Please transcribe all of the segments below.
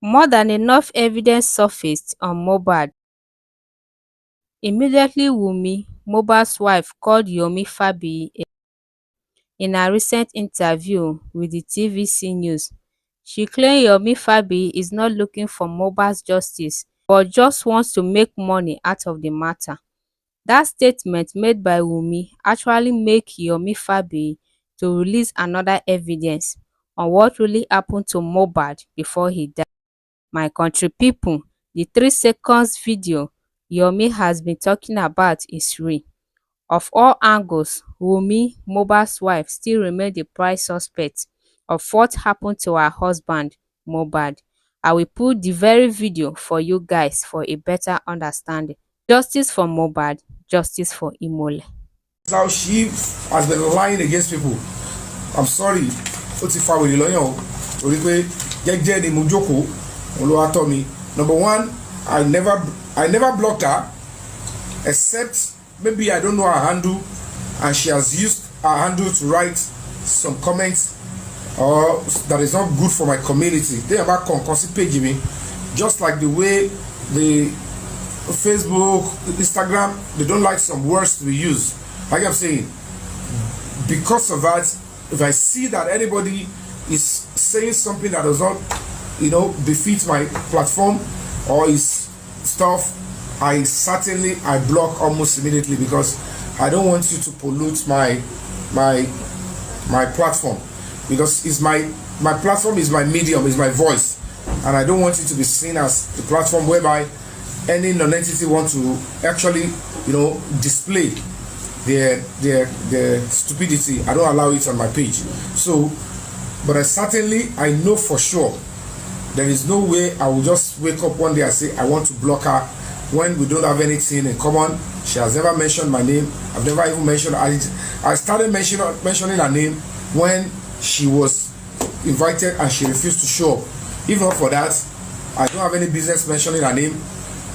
More than enough evidence surfaced on Mohbad. Immediately Wunmi, Mohbad's wife, called Yomi Fabiyi in a recent interview with the TVC News. She claimed Yomi Fabiyi is not looking for Mohbad's justice but just wants to make money out of the matter. That statement made by Wunmi actually make Yomi Fabiyi to release another evidence on what really happened to Mohbad before he died. My country people, the 3 seconds video Yomi has been talking about is real. Of all angles, Wunmi, Mohbad's wife, still remain the prime suspect of what happened to her husband, Mohbad. I will put the very video for you guys for a better understanding. Justice for Mohbad, justice for Imole. How she has been lying against people. I'm sorry. Ó ti fa wèrè lọ́yàn o. Torí pé jẹ́jẹ́ ni mo jókòó. Òun ló wá tọ́ mi. Number one, I never blocked her except maybe I don't know her handle and she has used her handle to write some comments or that is not good for my community. They are back on page me, just like the way the Facebook, Instagram, they don't like some words to be used. Like I'm saying, because of that, if I see that anybody is saying something that does not, befit my platform or is stuff, I block almost immediately because I don't want you to pollute my platform, because it's my platform is my medium, is my voice, and I don't want it to be seen as the platform whereby any non-entity want to actually display their stupidity. I don't allow it on my page. So, but I know for sure there is no way I will just wake up one day and say I want to block her when we don't have anything in common. She has never mentioned my name. I've never even mentioned her. I started mentioning her name when she was invited and she refused to show up. If not for that, I don't have any business mentioning her name.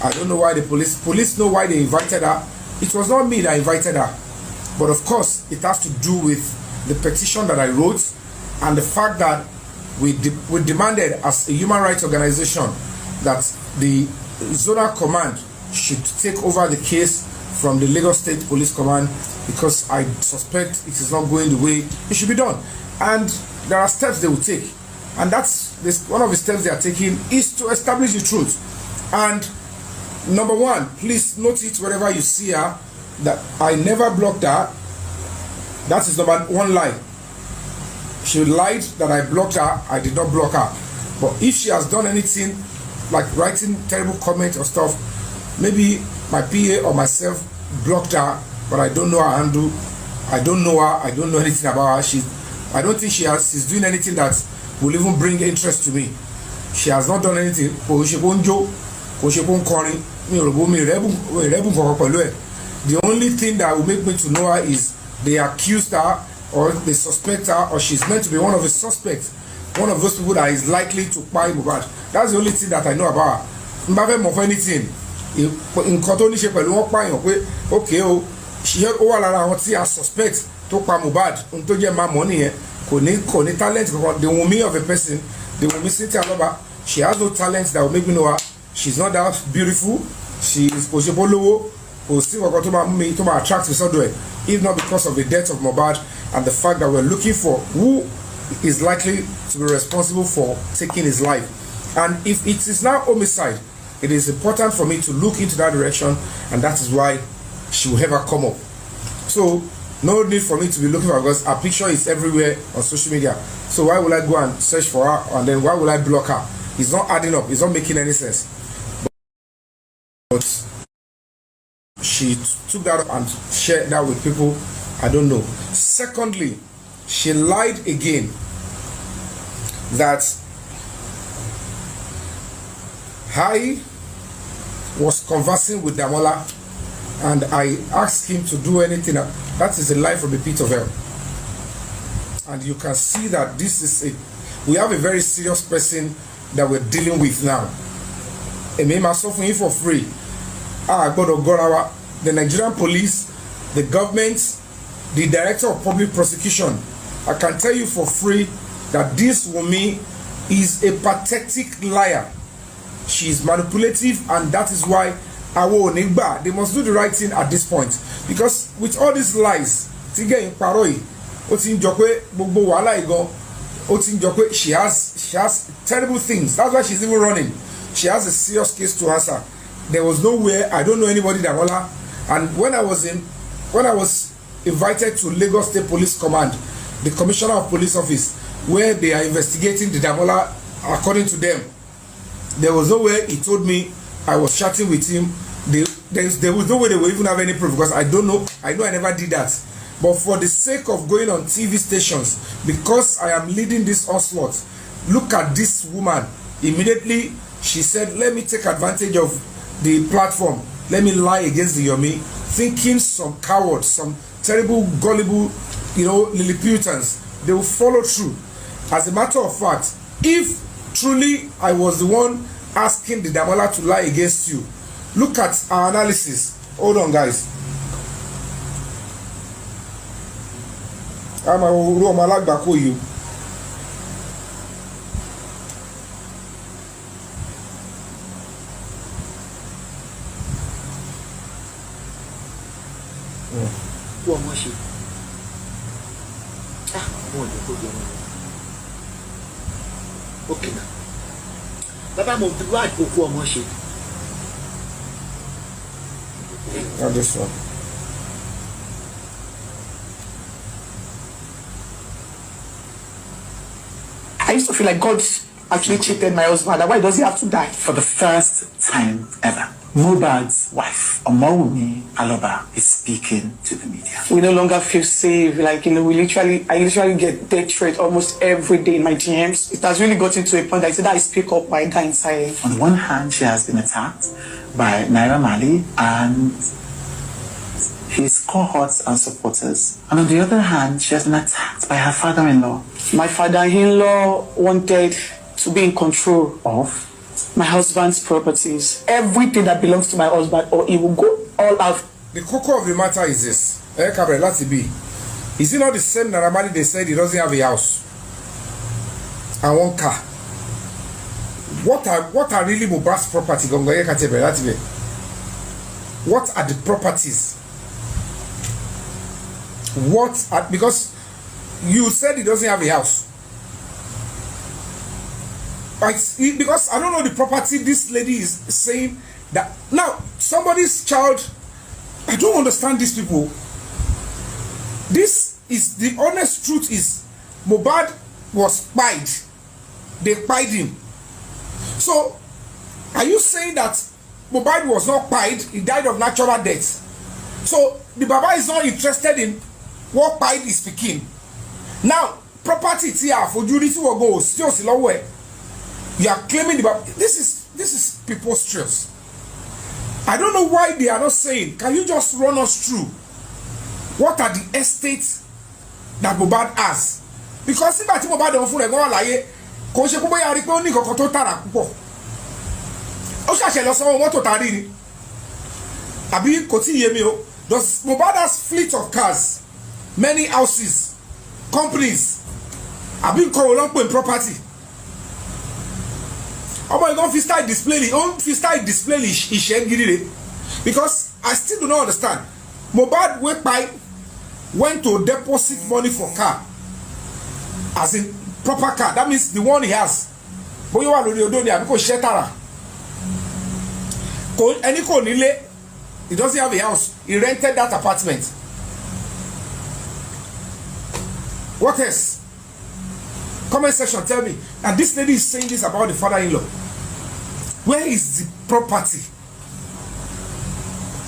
I don't know why the police know why they invited her. It was not me that invited her. But of course, it has to do with the petition that I wrote and the fact that we demanded as a human rights organization that the zonal command should take over the case from the Lagos State Police Command, because I suspect it is not going the way it should be done. And there are steps they will take. And one of the steps they are taking is to establish the truth. And number one, please note it wherever you see her, that I never blocked her. That is number one lie. She lied that I blocked her. I did not block her. But if she has done anything like writing terrible comments or stuff, maybe my PA or myself blocked her, but I don't know her handle. I don't know her. I don't know anything about her. I don't think she's doing anything that will even bring interest to me. She has not done anything. The only thing that will make me to know her is they accused her or they suspect her, or she's meant to be one of the suspects, one of those people that is likely to buy Mohbad. That's the only thing that I know about her. Mbappe of anything. Nǹkan tó ní ṣe pẹ̀lú wọn pààyàn pé okay o ṣe ó wà lára àwọn tí a suspect tó pa Mohbad ohun tó jẹ́ máa mọ́ nìyẹn, kò ní talent kankan. The Wunmi of a person, the Wunmi Cynthia Aloba, she has no talent that will make me know her. She's not that beautiful. She is Oshebolowo. To attract me somewhere, if not because of the death of Mohbad and the fact that we're looking for who is likely to be responsible for taking his life. And if it is now homicide, it is important for me to look into that direction, and that is why she will ever come up. So no need for me to be looking for her, because her picture is everywhere on social media. So why would I go and search for her, and then why would I block her? It's not adding up. It's not making any sense. But she took that up and shared that with people. I don't know. Secondly, she lied again that I was conversing with Damola and I asked him to do anything. That is a lie from the pit of hell. And you can see that we have a very serious person that we're dealing with now. And me myself for free. The Nigerian police, the government, the director of public prosecution, I can tell you for free that this Wunmi is a pathetic liar. She is manipulative, and that is why they must do the right thing at this point. Because with all these lies, she has terrible things. That's why she's even running. She has a serious case to answer. There was nowhere, I don't know anybody that will her. And when I was invited to Lagos State Police Command, the Commissioner of Police Office, where they are investigating the Damola, according to them, there was no way he told me. I was chatting with him. There was no way they will even have any proof, because I don't know. I know I never did that. But for the sake of going on TV stations, because I am leading this onslaught, look at this woman. Immediately, she said, let me take advantage of the platform. Let me lie against the Yomi, thinking some cowards, some terrible, gullible, Lilliputans, they will follow through. As a matter of fact, if truly I was the one asking the Damola to lie against you, look at our analysis. Hold on, guys. I'm a you. Okay now. Baba mo fi wá àpòkù ọmọ ṣe. Not this one. I used to feel like God actually cheated my husband. Why does he have to die? For the first time ever, Mohbad's wife, Omowumi Aloba, is speaking to the media. We no longer feel safe. Like, I literally get death threat almost every day in my DMs. It has really gotten to a point that I said I speak up by dying silent. On one hand, she has been attacked by Naira Marley and his cohorts and supporters. And on the other hand, she has been attacked by her father-in-law. My father-in-law wanted to be in control of my husband's properties. Everything that belongs to my husband, or he will go all out. The core of the matter is this. Is it not the same Naira Marley they said he doesn't have a house and one car? What are really Mohbad's property? What are the properties? Because you said he doesn't have a house. Because I don't know the property this lady is saying that now somebody's child. I don't understand these people. This is the honest truth. Is Mohbad was spied. They spied him. So are you saying that Mohbad was not spied? He died of natural death. So the Baba is not interested in what spied is speaking. Now property here for Judith will go still way. You are claiming the Baba. This is people's stress. I don't know why they are not saying, can you just run us through what are the estates that Mohbad has? Because if I think Mohbad don't fool everyone like kò ṣe pé ya rí pé ó ní nǹkan tó tààrà púpọ̀. Ó ṣàṣẹ lọ sanwó mọ́tò tàrí ni. Àbí kò tí yé mi o. Does Mohbad has fleet of cars, many houses, companies? Àbí nǹkan wo ló ń pè ní property? Ọmọ ìgbọ́n fi style display ìṣẹ́ gidi rẹ̀. Because I still do not understand. Mohbad went to deposit money for car, as in proper car. That means the one he has. Bóyá wà lórí odò ni àbí kò ṣiṣẹ́ tààrà. Ẹni kò nílé. He doesn't have a house. He rented that apartment. What else? Comment section, tell me. And this lady is saying this about the father-in-law. Where is the property?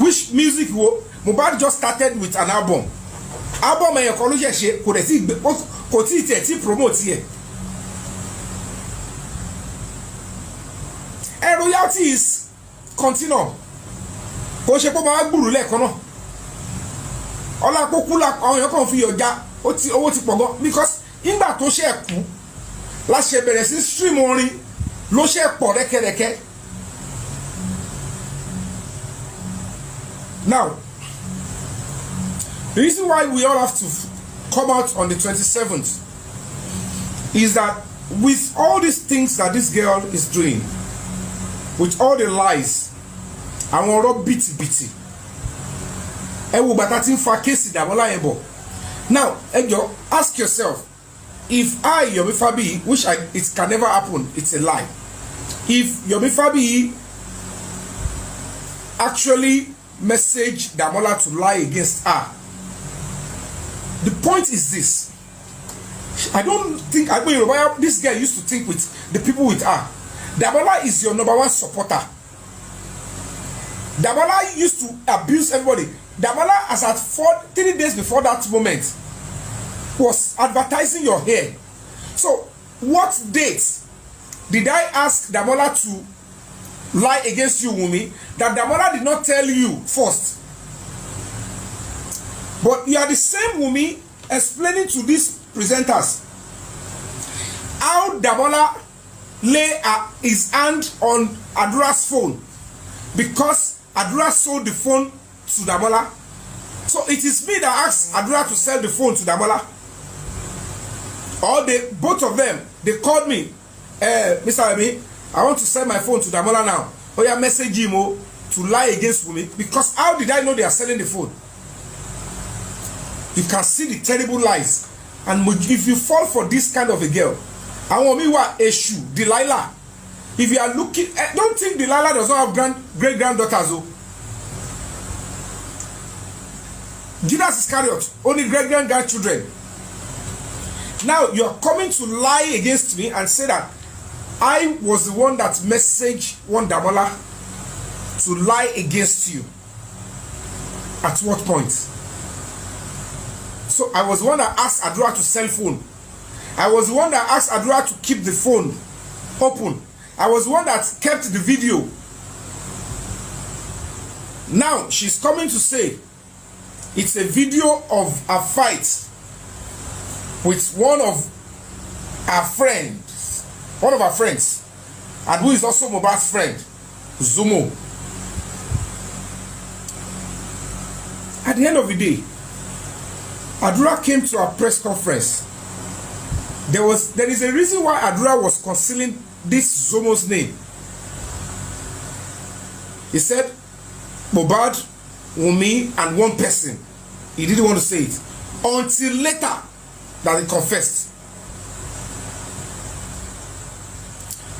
Which music? Mohbad just started with an album. Album ẹ̀yàn kan ló ṣe kò tí promote here. And royalty is continuum. Kò ṣe pé máa gbùrù lẹ́ẹ̀kan náà. Ọlá kókú la àwọn èèyàn kan fi ọjà owó ti pọ̀ gan. Because nígbà tó ṣe kú la ṣe bẹ̀rẹ̀ sí stream orin ló ṣe pọ̀ rẹ́kẹrẹ́kẹ́. Now, the reason why we all have to come out on the 27th is that with all these things that this girl is doing, with all the lies, àwọn ọ̀rọ̀ bìtìbìtì, ẹ wo bàtà tí ń fa kéèsì Dàmọ́lá yẹn bọ̀. Now, ask yourself, if I, Yomi Fabiyi, which it can never happen, it's a lie. If Yomi Fabiyi actually messaged Damola to lie against her, the point is this. I don't think, this girl used to think with the people with her. Damola is your number one supporter. Damola used to abuse everybody. Damola, as at 3 days before that moment, was advertising your hair. So, what date did I ask Damola to lie against you, Wumi, that Damola did not tell you first? But you are the same Wumi explaining to these presenters how Damola lay his hand on Adura's phone because Adura sold the phone to Damola. So it is me that asked Adura to sell the phone to Damola. Or both of them, they called me, Mr. Emi, I want to sell my phone to Damola now. Oh yeah, message him to lie against Wumi. Because how did I know they are selling the phone? You can see the terrible lies. And if you fall for this kind of a girl, àwọn mi wà Eshu, Delilah. If you are looking, don't think Delilah does not have great-granddaughters. Oh. Judas Iscariot, only great-grandchildren. Now you are coming to lie against me and say that I was the one that messaged one Damola to lie against you. At what point? So I was the one that asked Adura to sell phone. I was the one that asked Adura to keep the phone open. I was the one that kept the video. Now she's coming to say it's a video of a fight with one of her friends, and who is also Mohbad's friend, Zumo. At the end of the day, Adura came to our press conference. There is a reason why Adura was concealing this Zumo's name. He said Mohbad, Wunmi, and one person. He didn't want to say it until later that he confessed.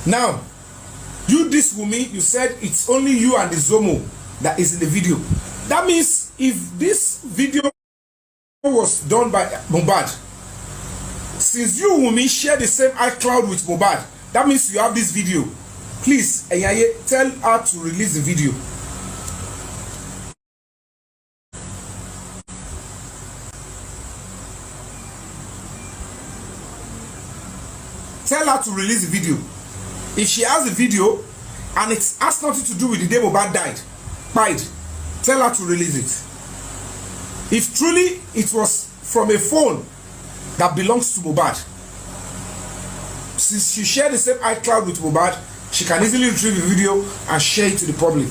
Now, this Wunmi, you said it's only you and the Zomo that is in the video. That means if this video was done by Mohbad, since you, Wunmi, share the same iCloud with Mohbad, that means you have this video. Please, Eyaye, tell her to release the video. Tell her to release the video. If she has the video and it has nothing to do with the day Mohbad died, tell her to release it. If truly it was from a phone that belongs to Mohbad, since she shared the same iCloud with Mohbad, she can easily retrieve the video and share it to the public.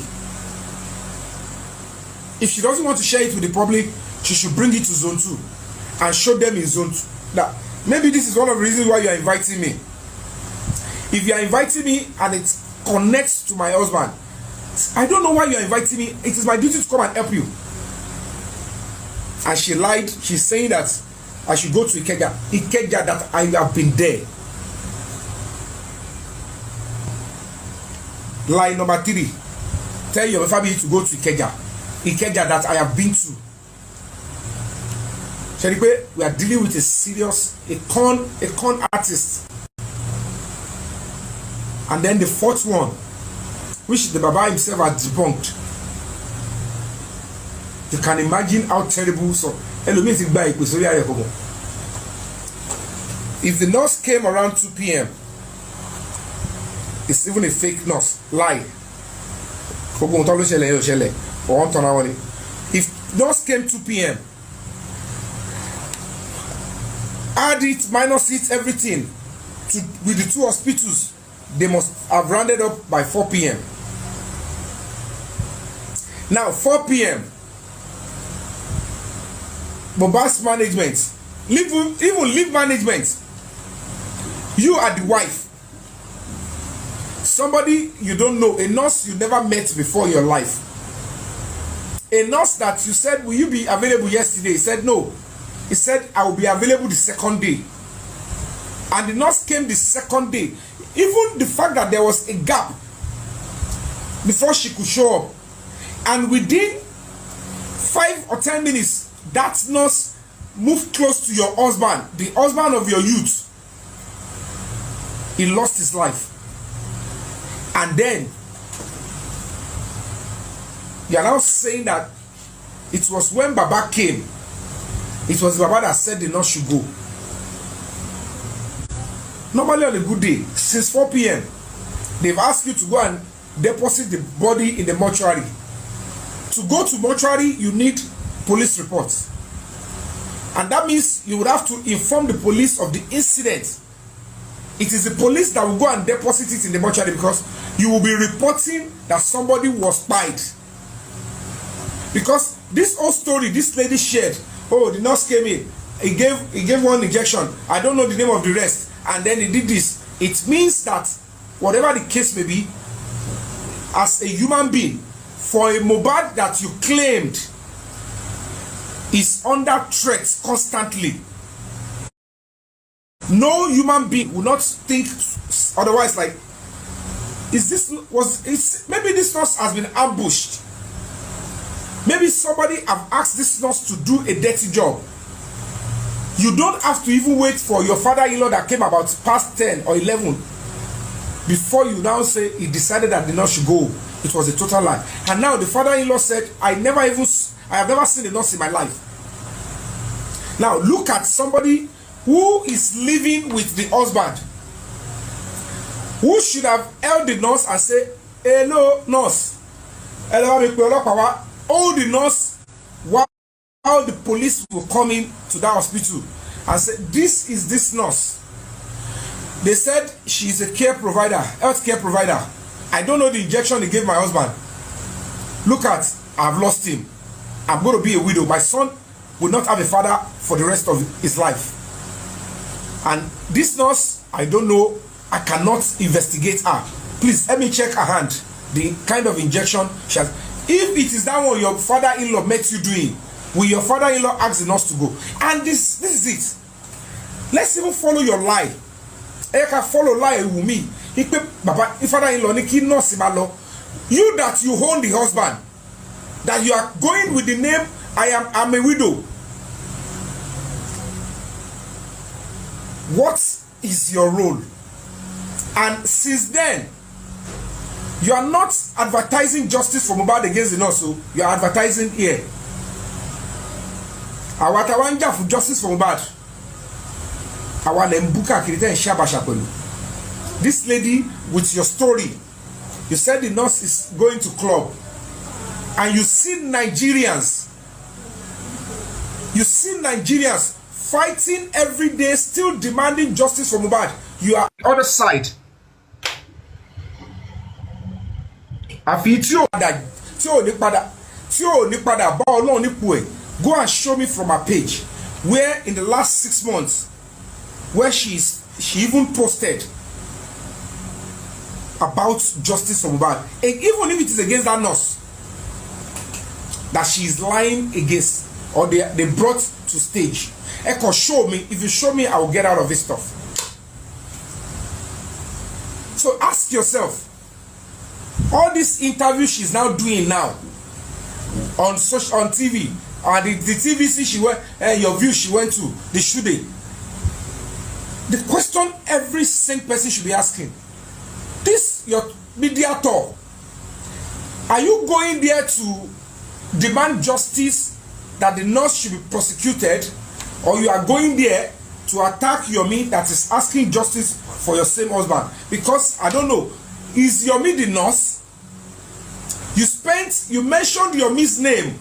If she doesn't want to share it with the public, she should bring it to Zone 2 and show them in Zone 2. Now, maybe this is one of the reasons why you are inviting me. If you are inviting me and it connects to my husband, I don't know why you are inviting me. It is my duty to come and help you. And she lied. She's saying that I should go to Ikeja, that I have been there. Lie number 3. Tell your family to go to Ikeja that I have been to. Sheripe, we are dealing with a con artist. And then the 4th one, which the Baba himself had debunked. You can imagine how terrible. So, if the nurse came around 2 p.m., it's even a fake nurse. Lie. If nurse came 2 p.m., add it, minus it, everything, with the 2 hospitals, they must have rounded up by 4 p.m. Now, 4 p.m., Mohbad's management, even leave management, You are the wife. Somebody you don't know, a nurse you never met before in your life. A nurse that you said, will you be available yesterday? He said no. He said, I will be available the second day. And the nurse came the second day. Even the fact that there was a gap before she could show up. And within 5 or 10 minutes, that nurse moved close to your husband, the husband of your youth. He lost his life. And then you are now saying that it was when Baba came, it was Baba that said the nurse should go. Normally on a good day, since 4 p.m., they've asked you to go and deposit the body in the mortuary. To go to mortuary, you need police reports. And that means you would have to inform the police of the incident. It is the police that will go and deposit it in the mortuary, because you will be reporting that somebody was spied. Because this whole story this lady shared, oh, the nurse came in, he gave one injection, I don't know the name of the rest, and then he did this. It means that whatever the case may be, as a human being, for a Mohbad that you claimed is under threat constantly, no human being will not think otherwise. Like, maybe this nurse has been ambushed. Maybe somebody have asked this nurse to do a dirty job. You don't have to even wait for your father-in-law that came about past 10 or 11 before you now say he decided that the nurse should go. It was a total lie. And now the father-in-law said, I have never seen a nurse in my life. Now look at somebody who is living with the husband, who should have held the nurse and say, hello nurse, hold the nurse while the police will come in to that hospital and say, this is this nurse. They said she is a care provider, health care provider. I don't know the injection he gave my husband. Look at, I've lost him. I'm going to be a widow. My son will not have a father for the rest of his life. And this nurse, I don't know, I cannot investigate her. Please let me check her hand, the kind of injection she has. If it is that one your father-in-law met you doing, will your father-in-law ask the nurse to go? And this is it. Let's even follow your lie. You can follow lie with me. Baba, if father-in-law ni nurse malo, you that you own the husband, that you are going with the name I'm a widow. What is your role? And since then, you are not advertising justice for Mohbad against the nurse, so you are advertising here. Awatawanja for justice for Mohbad. Awalembuka kirita and shabashapelu. This lady with your story, you said the nurse is going to club, and you see Nigerians fighting every day, still demanding justice for Mohbad. You are on the other side. Go and show me from her page where in the last 6 months where she even posted about justice for Mohbad, and even if it is against that nurse that she is lying against, or they brought to stage. Echo, show me. If you show me, I will get out of this stuff. So ask yourself, all these interviews she's now doing now on TV, the TVC she went, your view she went to, the shooting. The question every sane person should be asking: this your media tour, are you going there to demand justice, that the nurse should be prosecuted, or you are going there to attack Yomi that is asking justice for your same husband? Because I don't know, is Yomi the nurse? You mentioned Yomi's name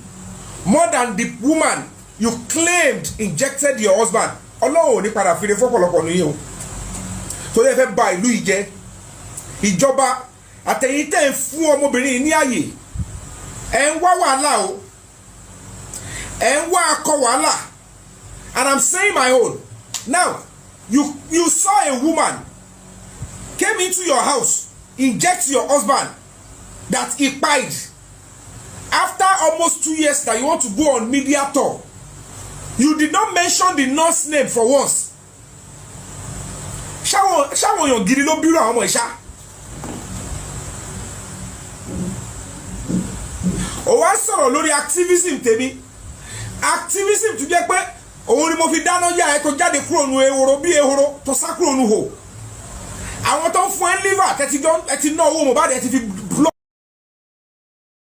more than the woman you claimed injected your husband. Ọlọ́run ní padà fìdí fọ́pọ̀lọpọ̀ ní yín o. Tó lè fẹ́ ba ìlú yìí jẹ́. Ìjọba àtẹ̀yìn tẹ̀ ń fún ọmọbìnrin ní àyè. Ẹ ń wá wàhálà o. Ẹ ń wá akọ wàhálà. And I'm saying my own. Now, you saw a woman came into your house, inject your husband that he died. After almost 2 years that you want to go on media tour, you did not mention the nurse name for once. Ṣáwọn èèyàn gidi ló bírò àwọn ọmọ ìṣá. Ó wá sọ̀rọ̀ lórí activism tèmi. Activism tó jẹ́ pé òun ni mo fi dáná yá ẹ tó jáde kúrò nu ehoro bí ehoro tó sá kúrò nu hò. Àwọn tó ń fún ẹ liver ẹ ti ná owó Mohbad ẹ ti fi